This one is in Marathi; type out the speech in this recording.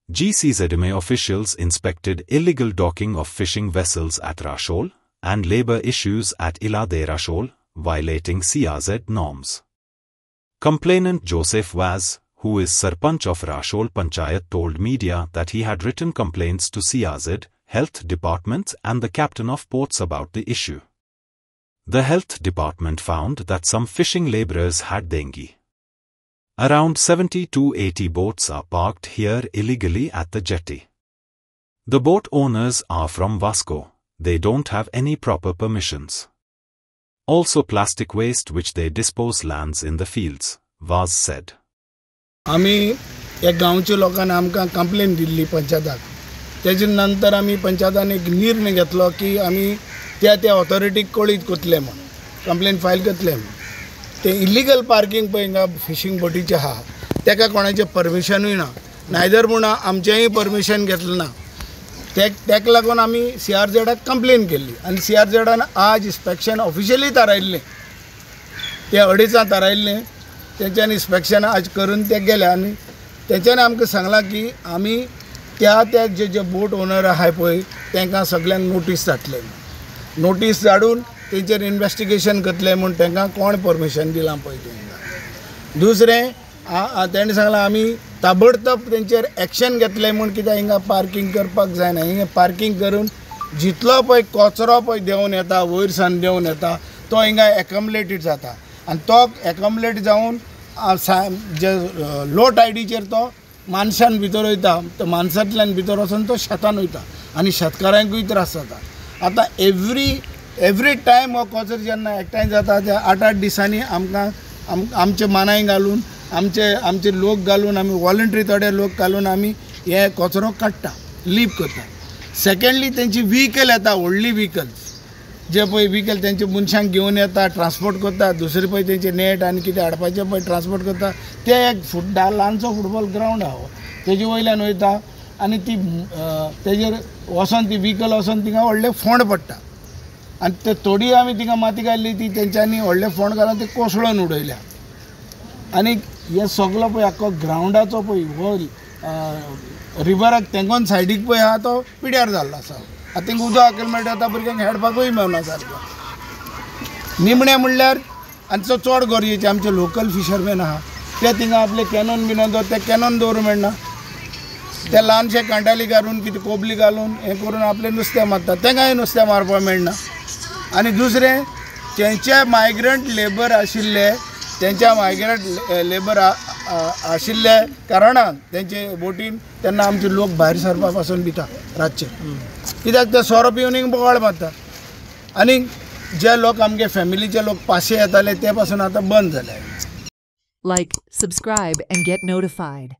GCZMA officials inspected illegal docking of fishing vessels at Rashol and labor issues at Ilade Rashol, violating CRZ norms. Complainant Joseph Vaz, who is Sarpanch of Rashol Panchayat, told media that he had written complaints to CRZ, Health Department and the captain of ports about the issue. The Health Department found that some fishing laborers had dengue. Around 70 to 80 boats are parked here illegally at the jetty. The boat owners are from Vasco. They don't have any proper permissions. Also plastic waste which they dispose lands in the fields, Vaz said. आम्ही एक गांवच्या लोकांनी आमकां कंप्लेन दिल्ली पंचायताक. तेजे नंतर आम्ही पंचायतान एक निर्णय घेतलो की आम्ही त्या ऑथॉरिटीक कळीत करतले म्हणून कंप्लेन फायल करतले म्हणून. ते इल्लीगल पार्किंग पळय हिंगा फिशींग बोटीचे आहा तेका कोणाचें परमिशनूय ना, नायदर म्हूण आमचेंय परमिशन घेतलें ना. तेका लागून आमी CRZाक कंप्लेन केल्ली आनी CRZान आज इन्स्पेक्शन ऑफिशियली थारायल्लें. ते 2:30 थारायल्लें. तेंच्यानी इन्स्पेक्शन आज करून ते गेले आनी तेंच्यानी आमकां सांगलां की आमी त्या जे बोट ओनर आहाय पळय तांकां सगळ्यांक नोटीस धाडटले. नोटीस धाडून तेंचेर इन्वेस्टिगेशन करतले म्हूण तांकां कोण परमिशन दिलां पळय तेंकां. दुसरें तेणें सांगलां आमी ताबडतोब तेंचेर एक्शन घेतले म्हूण, कित्याक हिंगा पार्किंग करपाक जायना. हिंगा पार्किंग करून जितलो पळय कचरो पळय देंवन येता, वयर सावन देंवन येता, तो हिंगा एकमलेटेड जाता आनी तो एकमलेट जावन जे लो टायडीचेर तो माणसान भितर वयता. तो माणसांतल्यान भितर वचून तो शेतान वयता आनी शेतकारांकूय त्रास जाता. आतां एवरी टायम हो कचरो जेन्ना एकठांय जाता त्या 8-8 दिसांनी आमकां आमचे मानाय घालून आमचे लोक घालून आमी वॉलंटरी थोडे लोक घालून आमी हे कचरो काडटा, लीप करता. सेकंडली तेंची व्हिकल येता, व्हडली व्हिकल्स जे पळय व्हिकल तेंचे मनशांक घेवन येता, ट्रान्सपोर्ट करता. दुसरे पळय तेंचे नेट आनी कितें हाडपाचें पळय ट्रान्सपोर्ट करता. ते एक ल्हानसो फुटबॉल ग्रावंड आहा तेजे वयल्यान वयता आनी ती तेजेर वचोन ती व्हिकल वचोन थिंगा व्हडले फोंड पडटा आनी ते थोडी आमी थिंगा माती घाल्ली ती तेंच्यांनी व्हडले फोंड घालून ते कोसळून उडयल्या. आनी हे सगळो पळय आख्खो ग्रावंडाचो पळय हो रिवराक तेंकोन सायडीक पळय आहा तो पिड्यार जाल्लो आसा. आतां थिंगा उदक हाकल मेळटा, आतां भुरग्यांक खेळपाकूय मेळना सारकें. निमणें म्हणल्यार आनी चड गरजेचें आमचे लोकल फिशरमॅन आहा ते थिंगा आपले कॅनॉन बिनोन ते कॅनॉन दवरूंक मेळना. ते ल्हानशे कांटाली घालून कितें कोबली घालून हें करून आपलें नुस्तें मारता, तेंकांय नुस्तें मारपाक मेळना. आनी दुसरें तेंचे मायग्रंट लेबर आशिल्ले, तेंच्या मायग्रंट लेबर आशिल्ले कारणान तेंचे बोटीन तेन्ना आमचे लोक भायर सरपा पासून भिता रातचे, कित्याक ते सोरो पिवन हिंगा बोवाळ मारता. आनी जे लोक आमगे फॅमिलीचे लोक पाशे येताले ते पासून आतां बंद जाले. Like, subscribe and get notified.